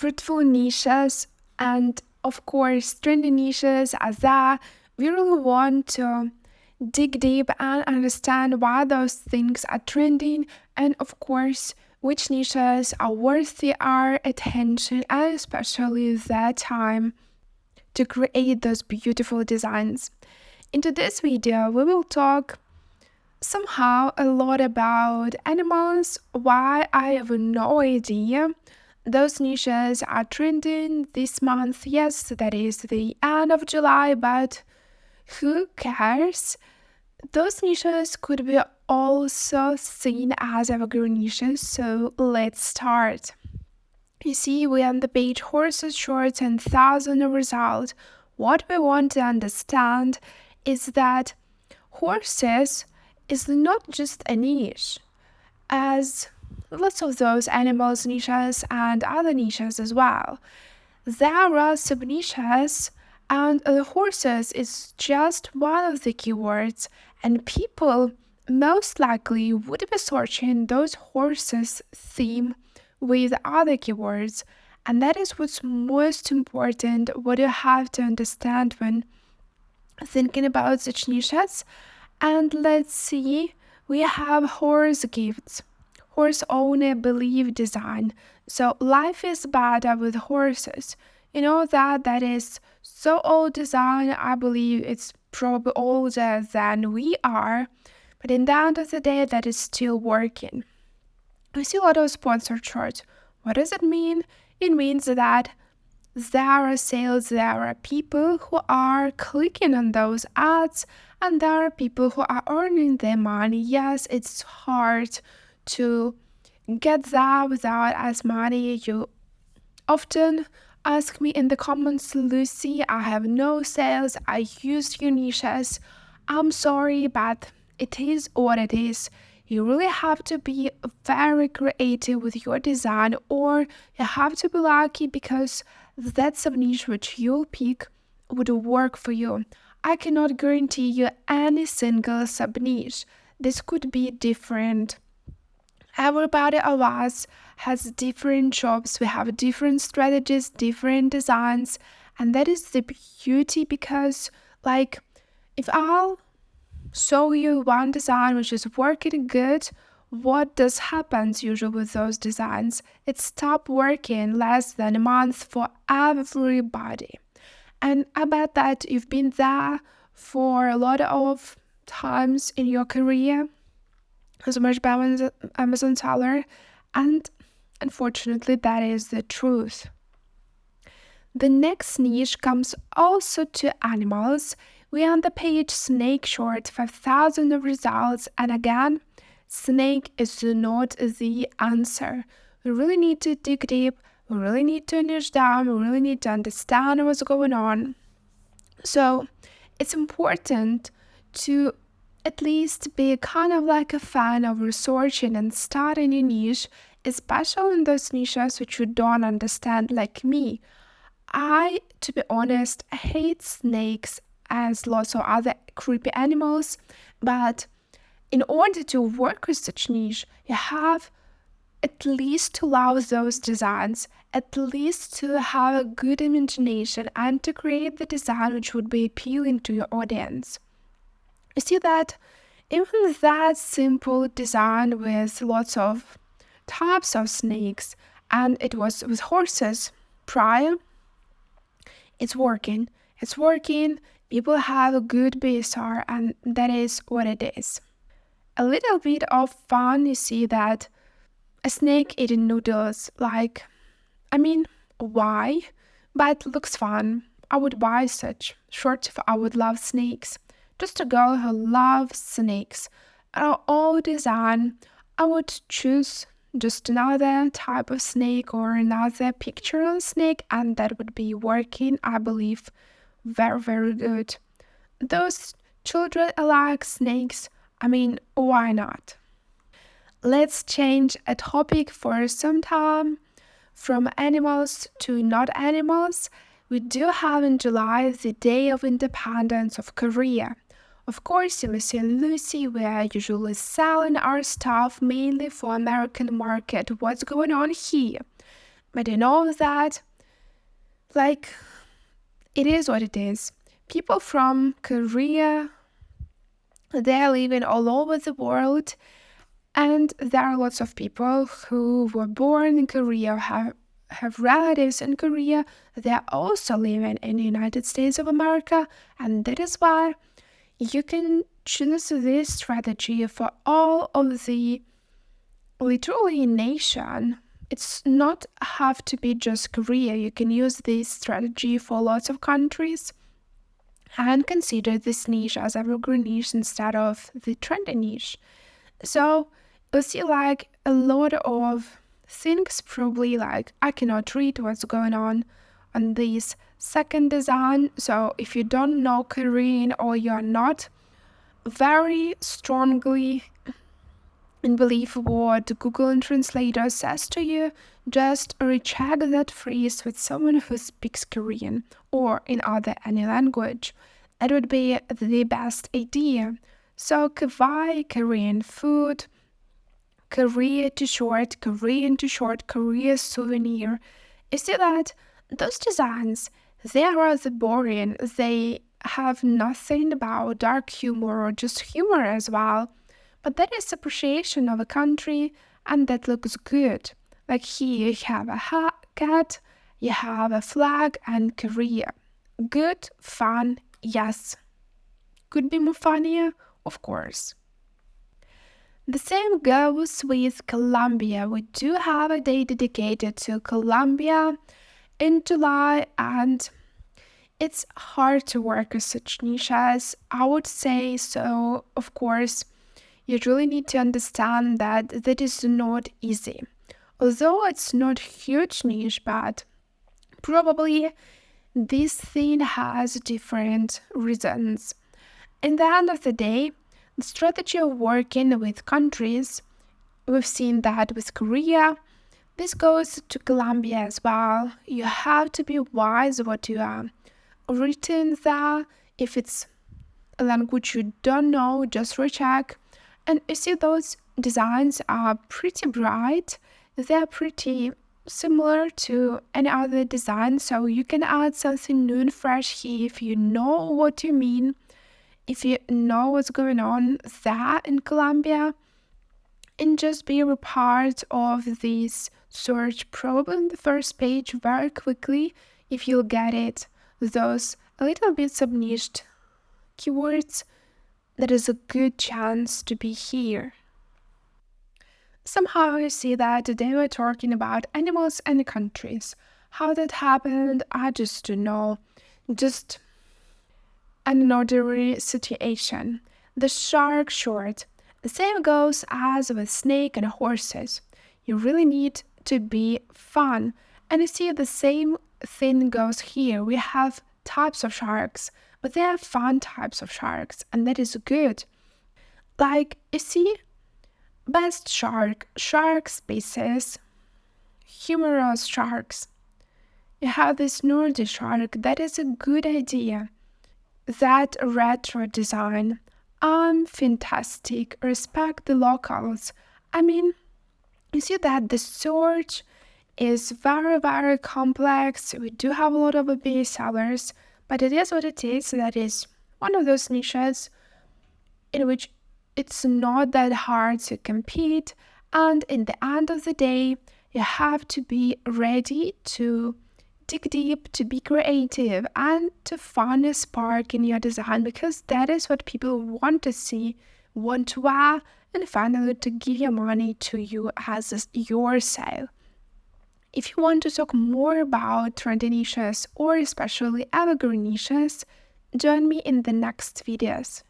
fruitful niches and, of course, trendy niches as that. We really want to dig deep and understand why those things are trending, and, of course, which niches are worthy our attention and especially their time to create those beautiful designs. Into this video, we will talk somehow a lot about animals, why I have no idea. Those niches are trending this month. Yes, that is the end of July, but who cares? Those niches could be also seen as evergreen niches, so let's start. You see, we on the page horses, shorts, and thousand results. What we want to understand is that horses is not just a niche, as lots of those animals niches and other niches as well. There are sub-niches, and the horses is just one of the keywords, and people most likely would be searching those horses theme with other keywords, and that is what's most important, what you have to understand when thinking about such niches. And let's see, we have horse gifts, horse owner belief design. So life is better with horses. You know that is so old design. I believe it's probably older than we are, but in the end of the day, that is still working. We see a lot of sponsored shorts. What does it mean? It means that there are sales, there are people who are clicking on those ads, and there are people who are earning their money. Yes, it's hard to get that without as money. You often ask me in the comments, Lucy, I have no sales, I use your niches. I'm sorry, but it is what it is. You really have to be very creative with your design, or you have to be lucky because that sub-niche which you'll pick would work for you. I cannot guarantee you any single sub-niche. This could be different. Everybody of us has different jobs. We have different strategies, different designs, and that is the beauty because, if I'll show you one design which is working good, what does happen usually with those designs? It stops working less than a month for everybody. And I bet that you've been there for a lot of times in your career as a merch Amazon seller, and unfortunately that is the truth. The next niche comes also to animals. We are on the page snake short, 5,000 results, and again, snake is not the answer. We really need to dig deep, we really need to niche down, we really need to understand what's going on. So it's important to at least be kind of like a fan of researching and starting a niche, especially in those niches which you don't understand, like me. I, to be honest, hate snakes as lots of other creepy animals, but in order to work with such niche, you have at least to love those designs, at least to have a good imagination and to create the design which would be appealing to your audience. You see that even that simple design with lots of types of snakes, and it was with horses prior, it's working. It's working. People have a good BSR, and that is what it is. A little bit of fun, you see that a snake eating noodles, why? But it looks fun. I would buy such. Short if I would love snakes. Just a girl who loves snakes. All design, I would choose just another type of snake or another picture of snake, and that would be working, I believe, very, very good. Those children like snakes. Why not? Let's change a topic for some time from animals to not animals. We do have in July the Day of Independence of Korea. Of course, in Lucy and Lucy, we are usually selling our stuff mainly for American market. What's going on here? But you know that, like, it is what it is. People from Korea, they're living all over the world, and there are lots of people who were born in Korea, have relatives in Korea. They're also living in the United States of America, and that is why you can choose this strategy for all of the literally nation. It's not have to be just Korea. You can use this strategy for lots of countries and consider this niche as evergreen niche instead of the trendy niche. So you see like a lot of things probably like I cannot read what's going on this second design. So if you don't know Korean or you're not very strongly and believe what Google Translator says to you, just recheck that phrase with someone who speaks Korean or in other any language. That would be the best idea. So kawaii Korean food, Korea t-shirt, Korean t-shirt, Korea souvenir. You see that those designs, they are rather boring. They have nothing about dark humor or just humor as well. But that is appreciation of a country and that looks good. Like here you have a cat, you have a flag and Korea. Good, fun, yes. Could be more funnier, of course. The same goes with Colombia. We do have a day dedicated to Colombia in July, and it's hard to work with such niches, I would say. So, of course, you really need to understand that that is not easy. Although it's not huge niche, but probably this thing has different reasons. In the end of the day, the strategy of working with countries, we've seen that with Korea. This goes to Colombia as well. You have to be wise what you are written there. If it's a language you don't know, just recheck. And you see those designs are pretty bright. They're pretty similar to any other design. So you can add something new and fresh here if you know what you mean. If you know what's going on there in Colombia, and just be a part of this search, probably on the first page very quickly if you'll get it. Those a little bit subniched keywords, that is a good chance to be here. Somehow I see that today we're talking about animals and countries. How that happened, I just don't know. Just an ordinary situation. The shark short. The same goes as with snake and horses. You really need to be fun. And you see the same thing goes here. We have types of sharks, but they are fun types of sharks, and that is good. Like, you see, best shark species, humorous sharks. You have this Nordic shark, that is a good idea. That retro design, fantastic, respect the locals. I mean, you see that the search is very, very complex. We do have a lot of base sellers, but it is what it is. That is one of those niches in which it's not that hard to compete. And in the end of the day, you have to be ready to dig deep, to be creative, and to find a spark in your design, because that is what people want to see, want to wear, and finally to give your money to you as your sale. If you want to talk more about trendy niches or especially evergreen niches, join me in the next videos.